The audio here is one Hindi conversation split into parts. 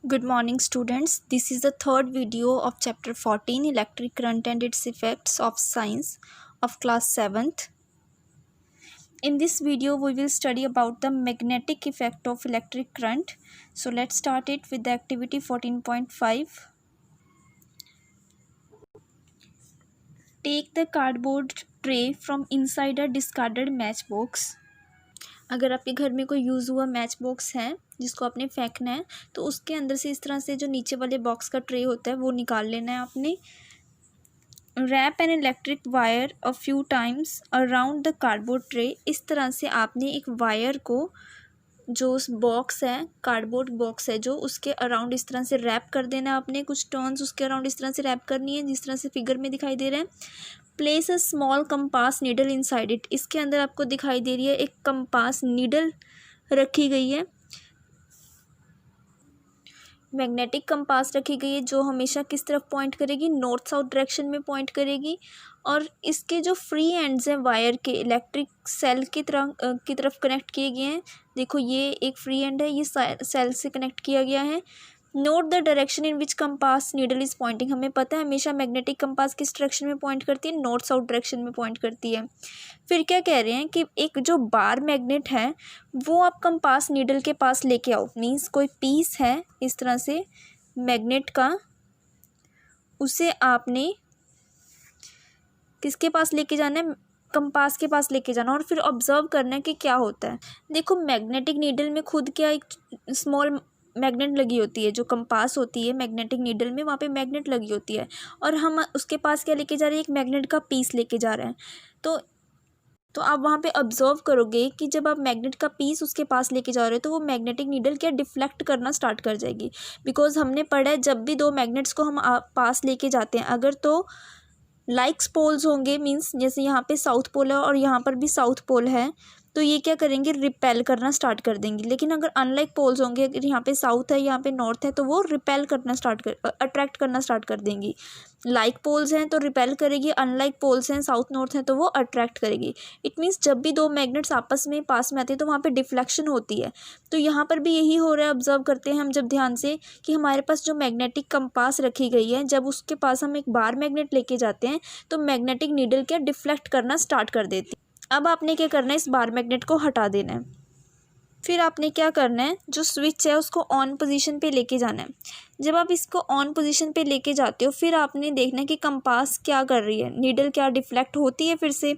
Good morning students. This is the third video of chapter 14 electric current and its effects of science of class 7th. In this video we will study about the magnetic effect of electric current. So let's start it with the activity 14.5. Take the cardboard tray from inside a discarded match box. अगर आपके घर में कोई यूज़ हुआ मैच बॉक्स है जिसको आपने फेंकना है तो उसके अंदर से इस तरह से जो नीचे वाले बॉक्स का ट्रे होता है वो निकाल लेना है आपने. Wrap an electric wire a few times around the cardboard tray. इस तरह से आपने एक वायर को जो उस बॉक्स है कार्डबोर्ड बॉक्स है जो उसके अराउंड इस तरह से रैप कर देना है आपने. कुछ टर्न्स उसके अराउंड इस तरह से रैप करनी है जिस तरह से फिगर में दिखाई दे रहा है. Place a small compass needle inside it. इसके अंदर आपको दिखाई दे रही है एक कंपास नीडल रखी गई है, मैग्नेटिक कंपास रखी गई है जो हमेशा किस तरफ पॉइंट करेगी, नॉर्थ साउथ डायरेक्शन में पॉइंट करेगी. और इसके जो फ्री एंड्स हैं वायर के इलेक्ट्रिक सेल की तरफ कनेक्ट किए गए हैं. देखो ये एक फ्री एंड है, ये सेल से कनेक्ट किया गया है. Note the direction in which compass needle is pointing. हमें पता है हमेशा मैग्नेटिक कंपास किस डायरेक्शन में पॉइंट करती है, नॉर्थ साउथ डायरेक्शन में पॉइंट करती है. फिर क्या कह रहे हैं कि एक जो बार मैग्नेट है वो आप कंपास नीडल के पास लेके आओ. मीन्स कोई पीस है इस तरह से मैग्नेट का, उसे आपने किसके पास लेके जाना है, कंपास के पास लेके जाना और फिर ऑब्जर्व करना है कि क्या होता है. देखो मैग्नेटिक नीडल में खुद क्या एक स्मॉल मैग्नेट लगी होती है, जो कंपास होती है मैग्नेटिक नीडल में वहाँ पे मैग्नेट लगी होती है और हम उसके पास क्या लेके जा रहे हैं, एक मैग्नेट का पीस लेके जा रहे हैं. तो आप वहाँ पे ऑब्जर्व करोगे कि जब आप मैग्नेट का पीस उसके पास लेके जा रहे हो तो वो मैग्नेटिक नीडल क्या डिफ्लेक्ट करना स्टार्ट कर जाएगी. बिकॉज हमने पढ़ा है जब भी दो मैग्नेट्स को हम पास लेके जाते हैं अगर तो लाइक्स पोल्स होंगे, मीन्स जैसे यहाँ पे साउथ पोल है और यहाँ पर भी साउथ पोल है, तो ये क्या करेंगे, रिपेल करना स्टार्ट कर देंगे. लेकिन अगर अनलाइक पोल्स होंगे, अगर यहाँ पे साउथ है यहाँ पे नॉर्थ है तो वो रिपेल करना अट्रैक्ट करना स्टार्ट कर देंगी. लाइक पोल्स हैं तो रिपेल करेगी, अनलाइक पोल्स हैं साउथ नॉर्थ हैं तो वो अट्रैक्ट करेगी. इट मीन्स जब भी दो मैग्नेट्स आपस में पास में आते हैं तो वहाँ पे डिफ्लेक्शन होती है. तो यहाँ पर भी यही हो रहा है. ऑब्जर्व करते हैं हम जब ध्यान से कि हमारे पास जो मैग्नेटिक कंपास रखी गई है, जब उसके पास हम एक बार मैग्नेट लेके जाते हैं तो मैग्नेटिक नीडल क्या डिफ्लेक्ट करना स्टार्ट कर देती है. अब आपने क्या करना है, इस बार मैग्नेट को हटा देना है. फिर आपने क्या करना है, जो स्विच है उसको ऑन पोजीशन पे लेके जाना है. जब आप इसको ऑन पोजीशन पे लेके जाते हो फिर आपने देखना है कि कंपास क्या कर रही है, नीडल क्या डिफ्लेक्ट होती है फिर से.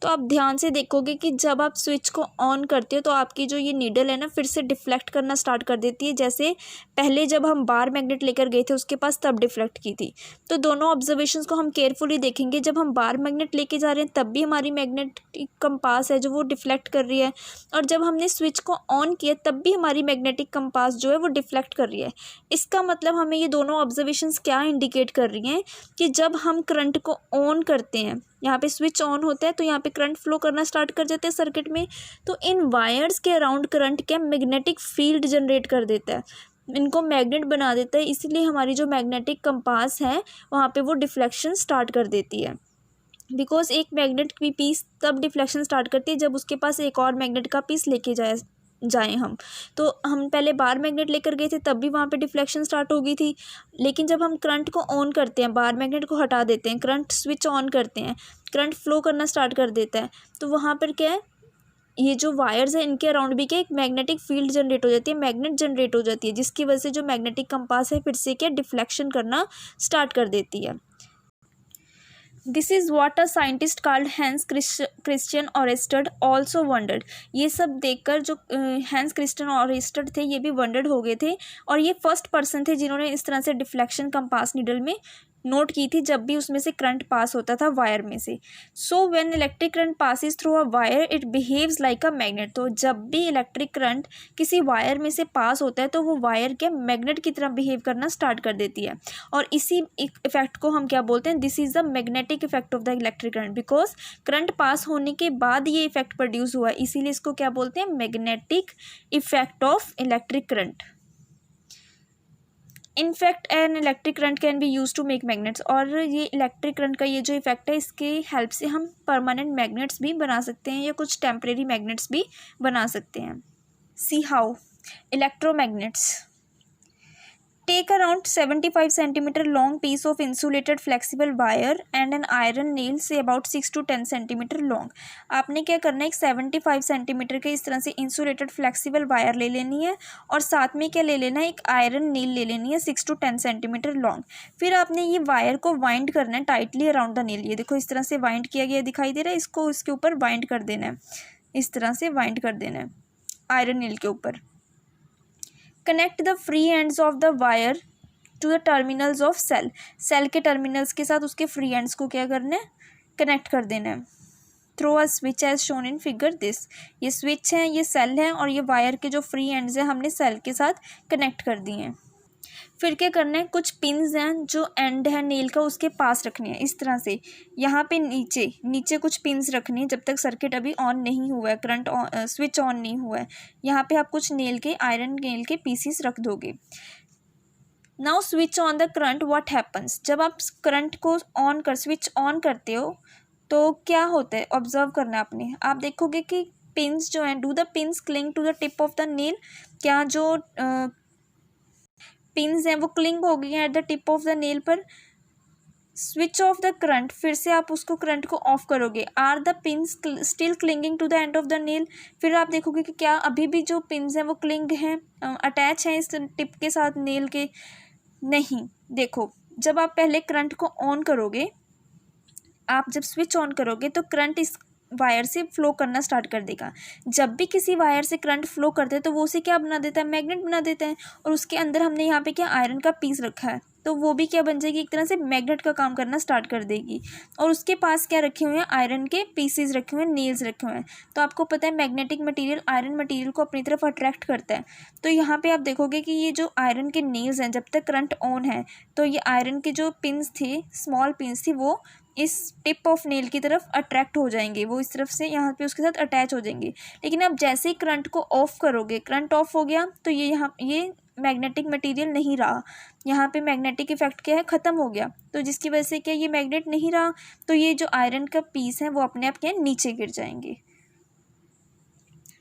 तो आप ध्यान से देखोगे कि जब आप स्विच को ऑन करते हो तो आपकी जो ये नीडल है ना फिर से डिफ्लेक्ट करना स्टार्ट कर देती है, जैसे पहले जब हम बार मैग्नेट लेकर गए थे उसके पास तब डिफ्लेक्ट की थी. तो दोनों ऑब्जर्वेशंस को हम केयरफुली देखेंगे. जब हम बार मैग्नेट लेके जा रहे हैं तब भी हमारी मैग्नेटिक कंपास है जो वो डिफ्लेक्ट कर रही है, और जब हमने स्विच को ऑन किया तब भी हमारी मैग्नेटिक कंपास जो है वो डिफ्लेक्ट कर रही है. इसका मतलब हमें ये दोनों ऑब्जर्वेशंस क्या इंडिकेट कर रही हैं कि जब हम करंट को ऑन करते हैं, यहाँ पे स्विच ऑन होता है तो यहाँ पे करंट फ्लो करना स्टार्ट कर जाते हैं सर्किट में, तो इन वायर्स के अराउंड करंट क्या मैग्नेटिक फील्ड जनरेट कर देता है, इनको मैग्नेट बना देता है. इसीलिए हमारी जो मैग्नेटिक कंपास है वहाँ पे वो डिफ्लेक्शन स्टार्ट कर देती है. बिकॉज एक मैग्नेट की पीस तब डिफ्लेक्शन स्टार्ट करती है जब उसके पास एक और मैग्नेट का पीस लेके जाएं हम. तो हम पहले बार मैग्नेट लेकर गए थे तब भी वहाँ पे डिफ्लेक्शन स्टार्ट हो गई थी. लेकिन जब हम करंट को ऑन करते हैं, बार मैग्नेट को हटा देते हैं, करंट स्विच ऑन करते हैं, करंट फ्लो करना स्टार्ट कर देता है, तो वहाँ पर क्या है, ये जो वायर्स है इनके अराउंड भी क्या एक मैग्नेटिक फील्ड जनरेट हो जाती है, मैग्नेट जनरेट हो जाती है, जिसकी वजह से जो मैग्नेटिक कंपास है फिर से क्या डिफ्लेक्शन करना स्टार्ट कर देती है. This is what a scientist called Hans Christian Oersted also wondered. ये सब देखकर जो हैंस क्रिश्चियन ऑरेस्टेड थे ये भी वंडर्ड हो गए थे, और ये फर्स्ट पर्सन थे जिन्होंने इस तरह से डिफ्लेक्शन कंपास नीडल में नोट की थी जब भी उसमें से करंट पास होता था वायर में से. So when electric current passes through a wire it behaves like a magnet. तो जब भी इलेक्ट्रिक करंट किसी वायर में से पास होता है तो वो वायर क्या मैग्नेट की तरह बिहेव करना स्टार्ट कर देती है, और इसी इफेक्ट को हम क्या बोलते हैं, this is the magnetic effect of the electric current. Because current pass होने के बाद ये इफेक्ट प्रोड्यूस हुआ, इसीलिए इसको क्या बोलते हैं, magnetic effect of electric current. In fact an electric current can be use to make magnets. और ये इलेक्ट्रिक करंट का ये जो इफेक्ट है इसके हेल्प से हम परमानेंट मैग्नेट्स भी बना सकते हैं या कुछ टेम्परेरी मैग्नेट्स भी बना सकते हैं. See how Electromagnets. Take around 75 centimeter long piece of insulated flexible wire and an iron nail say about 6 to 10 centimeter long. आपने क्या करना है, एक 75 सेंटीमीटर के इस तरह से इंसुलेटेड फ्लेक्सिबल वायर ले लेनी है और साथ में क्या ले लेना है, एक आयरन नील ले लेनी है 6 to 10 सेंटीमीटर लॉन्ग. फिर आपने ये वायर को वाइंड करना है टाइटली अराउंड द नील. ये देखो इस तरह से वाइंड किया गया दिखाई दे रहा है, इसको इसके ऊपर वाइंड कर देना है, इस तरह से वाइंड कर देना है आयरन नील के ऊपर. Connect the free ends of the wire to the terminals of cell. Cell के टर्मिनल्स के साथ उसके फ्री एंड्स को क्या करना है, कनेक्ट कर देना है. Throw a switch as shown in figure this. ये स्विच है, ये सेल है और ये वायर के जो फ्री एंड्स हैं हमने सेल के साथ कनेक्ट कर दिए हैं. फिर क्या करना है, कुछ पिन्स हैं जो एंड है नेल का उसके पास रखनी है इस तरह से. यहाँ पे नीचे कुछ पिन्स रखनी है जब तक सर्किट अभी ऑन नहीं हुआ है, करंट स्विच ऑन नहीं हुआ है. यहाँ पे आप कुछ नेल के आयरन नेल के पीसीस रख दोगे. Now switch on the current. What happens, जब आप करंट को स्विच ऑन करते हो तो क्या होता है, ऑब्जर्व करना है आपने. आप देखोगे कि पिन्स जो हैं, do the pins cling to the tip of the nail. क्या जो पिन्स हैं वो क्लिंग हो गई हैं at the tip of the nail पर. स्विच ऑफ द करंट, फिर से आप उसको करंट को ऑफ करोगे. Are the pins still clinging to the end of the nail. फिर आप देखोगे कि क्या अभी भी जो पिन्स हैं वो क्लिंग हैं, अटैच हैं इस टिप के साथ नेल के. नहीं. देखो जब आप पहले करंट को ऑन करोगे, आप जब स्विच ऑन करोगे तो करंट इस वायर से फ्लो करना स्टार्ट कर देगा. जब भी किसी वायर से करंट फ्लो करते हैं तो वो उसे क्या बना देता है, मैग्नेट बना देता है. और उसके अंदर हमने यहाँ पे क्या आयरन का पीस रखा है तो वो भी क्या बन जाएगी, एक तरह से मैग्नेट का काम करना स्टार्ट कर देगी. और उसके पास क्या रखे हुए हैं, आयरन के पीसेस रखे हुए हैं, नेल्स रखे हुए हैं. तो आपको पता है मैग्नेटिक मटेरियल आयरन मटेरियल को अपनी तरफ अट्रैक्ट करता है. तो यहाँ पे आप देखोगे कि ये जो आयरन के नेल्स हैं जब तक करंट ऑन है तो ये आयरन के जो पिन्स थे, स्मॉल पिन्स थी, वो इस टिप ऑफ नेल की तरफ अट्रैक्ट हो जाएंगे, वो इस तरफ से यहाँ पे उसके साथ अटैच हो जाएंगे. लेकिन आप जैसे ही करंट को ऑफ करोगे, करंट ऑफ हो गया तो ये मैग्नेटिक मटेरियल नहीं रहा. यहाँ पे मैग्नेटिक इफेक्ट क्या है, ख़त्म हो गया. तो जिसकी वजह से क्या ये मैग्नेट नहीं रहा, तो ये जो आयरन का पीस है वो अपने आप क्या नीचे गिर जाएंगे.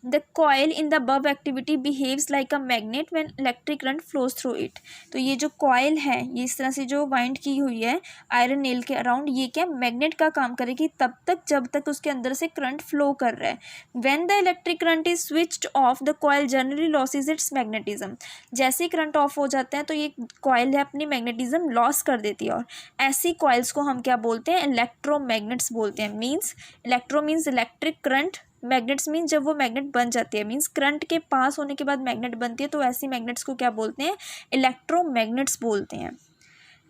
The coil in the above activity behaves like a magnet when electric current flows through it. तो ये जो coil है, ये इस तरह से जो वाइंड की हुई है आयरन नेल के अराउंड, ये क्या मैग्नेट का काम करेगी तब तक जब तक उसके अंदर से करंट फ्लो कर रहा है. When the electric current is switched off, the coil generally loses its magnetism. जैसे ही करंट ऑफ हो जाता है तो ये coil है अपनी मैग्नेटिज्म लॉस कर देती है. और ऐसी coils को हम क्या बोलते हैं, इलेक्ट्रोमैग्नेट्स बोलते हैं. Means electro means electric current, magnets means जब वो मैग्नेट बन जाती है, मीन्स करंट के पास होने के बाद मैग्नेट बनती है. तो ऐसी मैग्नेट्स को क्या बोलते हैं, इलेक्ट्रोमैग्नेट्स बोलते हैं.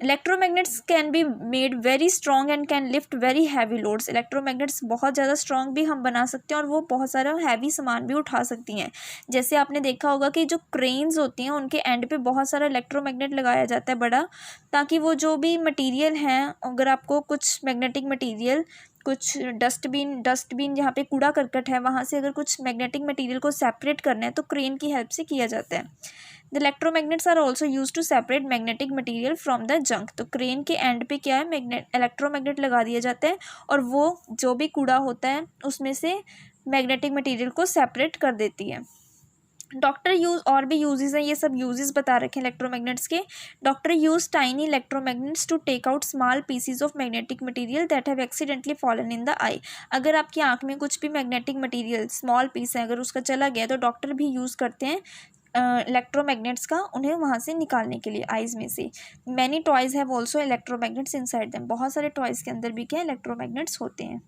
Electromagnets can be made very strong and can lift very heavy loads. Electromagnets बहुत ज़्यादा स्ट्रॉन्ग भी हम बना सकते हैं और वो बहुत सारा हैवी सामान भी उठा सकती हैं. जैसे आपने देखा होगा कि जो क्रेन्स होती हैं उनके एंड पे बहुत सारा इलेक्ट्रोमैग्नेट लगाया जाता है बड़ा, ताकि वो जो भी मटीरियल हैं, अगर आपको कुछ मैग्नेटिक मटीरियल, कुछ डस्टबिन जहाँ पे कूड़ा करकट है वहाँ से अगर कुछ मैग्नेटिक मटेरियल को सेपरेट करना है तो क्रेन की हेल्प से किया जाता है. The electromagnets are also use to separate magnetic material from the junk. तो क्रेन के एंड पे क्या है, इलेक्ट्रोमैग्नेट लगा दिया जाता है और वो जो भी कूड़ा होता है उसमें से मैग्नेटिक मटेरियल को सेपरेट कर देती है. डॉक्टर यूज और भी यूजेस हैं, ये सब यूजेस बता रखे हैं इलेक्ट्रोमैग्नेट्स के. Doctor use tiny electromagnets to take out small pieces of magnetic material that have accidentally fallen in the eye. अगर आपकी आंख में कुछ भी मैग्नेटिक मटेरियल स्मॉल पीस है अगर उसका चला गया तो डॉक्टर भी यूज़ करते हैं इलेक्ट्रोमैग्नेट्स का उन्हें वहाँ से निकालने के लिए आइज़ में से. Many toys have also electromagnets inside them. बहुत सारे टॉयज़ के अंदर भी क्या इलेक्ट्रोमैग्नेट्स होते हैं.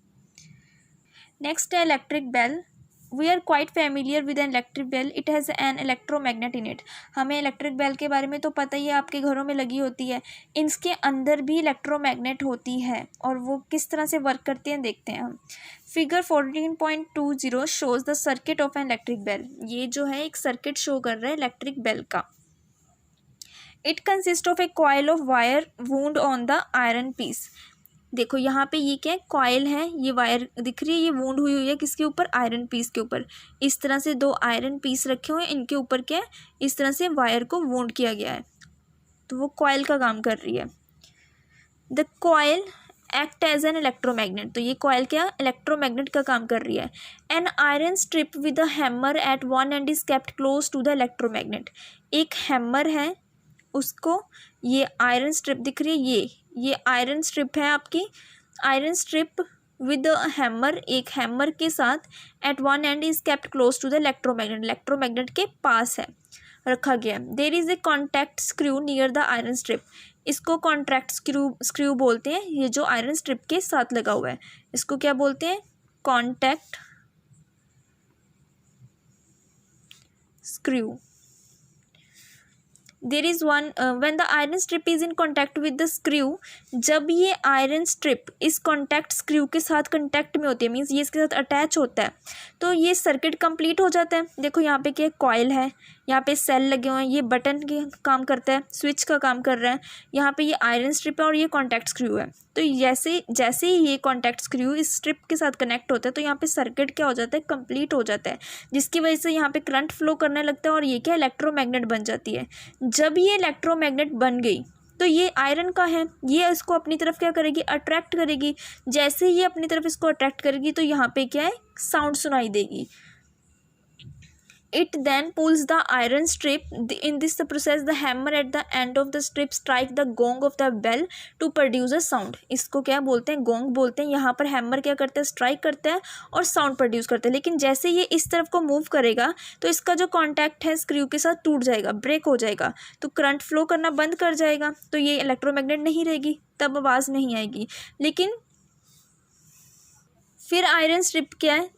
नेक्स्ट है electric bell. We are quite familiar with an electric bell. It has an electromagnet in it. हमें इलेक्ट्रिक बेल के बारे में तो पता ही है, आपके घरों में लगी होती है. इसके अंदर भी इलेक्ट्रोमैग्नेट होती है और वो किस तरह से वर्क करते हैं देखते हैं हम. Figure 14.20 shows the circuit of an electric bell. ये जो है एक सर्किट शो कर रहा है इलेक्ट्रिक बेल का. It consist of a coil of wire wound on the iron piece. देखो यहाँ पे ये क्या है, कॉइल है, ये वायर दिख रही है, ये वूंड हुई है किसके ऊपर, आयरन पीस के ऊपर. इस तरह से दो आयरन पीस रखे हुए हैं, इनके ऊपर क्या है, इस तरह से वायर को वूंड किया गया है. तो वो कॉइल का काम कर रही है. The coil act as an electromagnet, तो ये कॉयल क्या इलेक्ट्रोमैग्नेट का काम कर रही है। An iron strip with a hammer at one end is kept close to the electromagnet, एक हैमर है उसको, ये आयरन स्ट्रिप दिख रही है, ये आयरन स्ट्रिप है आपकी, iron strip with a hammer, एक हैमर के साथ at one end is kept close to the electromagnet, electromagnet के पास है रखा गया। There is a contact screw near the iron strip, इसको कॉन्ट्रैक्ट स्क्रू बोलते हैं, ये जो आयरन स्ट्रिप के साथ लगा हुआ है इसको क्या बोलते हैं, contact screw. There is one when the iron strip is in contact with the screw, जब ये आयरन स्ट्रिप इस कॉन्टैक्ट स्क्रू के साथ कॉन्टैक्ट में होती है, मीन्स ये इसके साथ अटैच होता है, तो ये सर्किट कंप्लीट हो जाता है। देखो यहाँ पे क्या कॉयल है, यहाँ पे सेल लगे हुए हैं, ये बटन के काम करता है, स्विच का काम कर रहा है, यहाँ पे ये आयरन स्ट्रिप है और ये कॉन्टैक्ट स्क्रू है। तो जैसे ही ये कॉन्टैक्ट स्क्रू इस स्ट्रिप के साथ कनेक्ट होता है तो यहाँ पे सर्किट क्या हो जाता है, कंप्लीट हो जाता है, जिसकी वजह से यहाँ पे करंट फ्लो करने लगता है और ये क्या इलेक्ट्रोमैग्नेट बन जाती है। जब ये इलेक्ट्रोमैग्नेट बन गई तो ये आयरन का है, ये इसको अपनी तरफ क्या करेगी, अट्रैक्ट करेगी। जैसे ही ये अपनी तरफ इसको अट्रैक्ट करेगी तो यहाँ पे क्या है, साउंड सुनाई देगी। It then pulls the iron strip. In this process, the hammer at the end of the strip strike the gong of the bell to produce a sound. इसको क्या बोलते हैं, गोंग बोलते हैं। यहाँ पर हैमर क्या करता है, स्ट्राइक करता है और साउंड प्रोड्यूस करता है। लेकिन जैसे ये इस तरफ को मूव करेगा तो इसका जो कॉन्टैक्ट है स्क्रू के साथ टूट जाएगा, ब्रेक हो जाएगा, तो करंट फ्लो करना बंद कर जाएगा, तो ये इलेक्ट्रोमैग्नेट नहीं रहेगी, तब आवाज़ नहीं आएगी। लेकिन फिर आयरन स्ट्रिप क्या है,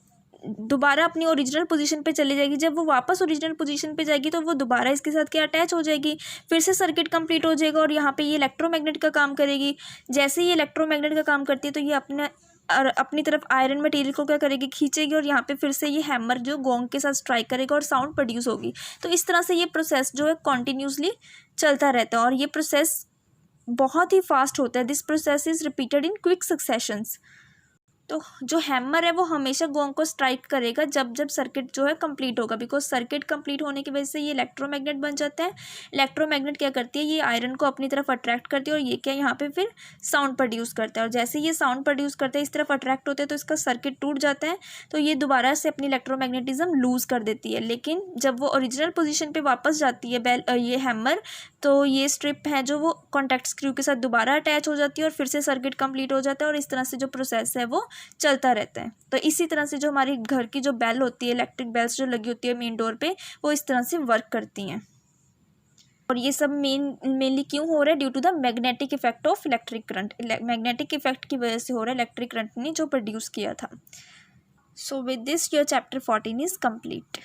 दोबारा अपनी ओरिजिनल पोजीशन पे चली जाएगी। जब वो वापस ओरिजिनल पोजीशन पे जाएगी तो वो दोबारा इसके साथ क्या अटैच हो जाएगी, फिर से सर्किट कंप्लीट हो जाएगा और यहाँ पे ये इलेक्ट्रोमैग्नेट का काम करेगी। जैसे ये इलेक्ट्रोमैग्नेट का काम करती है तो ये अपनी तरफ आयरन मटेरियल को क्या करेगी, खींचेगी और यहाँ पे फिर से ये हैमर जो गोंग के साथ स्ट्राइक करेगा और साउंड प्रोड्यूस होगी। तो इस तरह से ये प्रोसेस जो है कॉन्टीन्यूसली चलता रहता है और ये प्रोसेस बहुत ही फास्ट होता है। This process is repeated in quick successions. तो जो हैमर है वो हमेशा गोंग को स्ट्राइक करेगा जब जब सर्किट जो है कंप्लीट होगा, बिकॉज सर्किट कंप्लीट होने की वजह से ये इलेक्ट्रोमैग्नेट बन जाता है। इलेक्ट्रोमैग्नेट क्या करती है, ये आयरन को अपनी तरफ अट्रैक्ट करती है और ये क्या यहाँ पे फिर साउंड प्रोड्यूस करता है। और जैसे ये साउंड प्रोड्यूस करता है, इस तरफ अट्रैक्ट होते हैं तो इसका सर्किट टूट जाता है, तो ये दोबारा से अपनी इलेक्ट्रोमैग्नेटिज्म लूज़ कर देती है। लेकिन जब वो ओरिजिनल पोजिशन पर वापस जाती है ये हैमर, तो ये स्ट्रिप है जो वो कॉन्टैक्ट स्क्रू के साथ दोबारा अटैच हो जाती है और फिर से सर्किट कंप्लीट हो जाता है और इस तरह से जो प्रोसेस है वो चलता रहता है। तो इसी तरह से जो हमारी घर की जो बेल होती है, इलेक्ट्रिक बेल्स जो लगी होती है मेन डोर पे, वो इस तरह से वर्क करती हैं। और ये सब मेनली क्यों हो रहा है, due to the magnetic effect of electric current. Magnetic effect की वजह से हो रहा है, इलेक्ट्रिक करंट ने जो प्रोड्यूस किया था। So with this your chapter 14 is complete.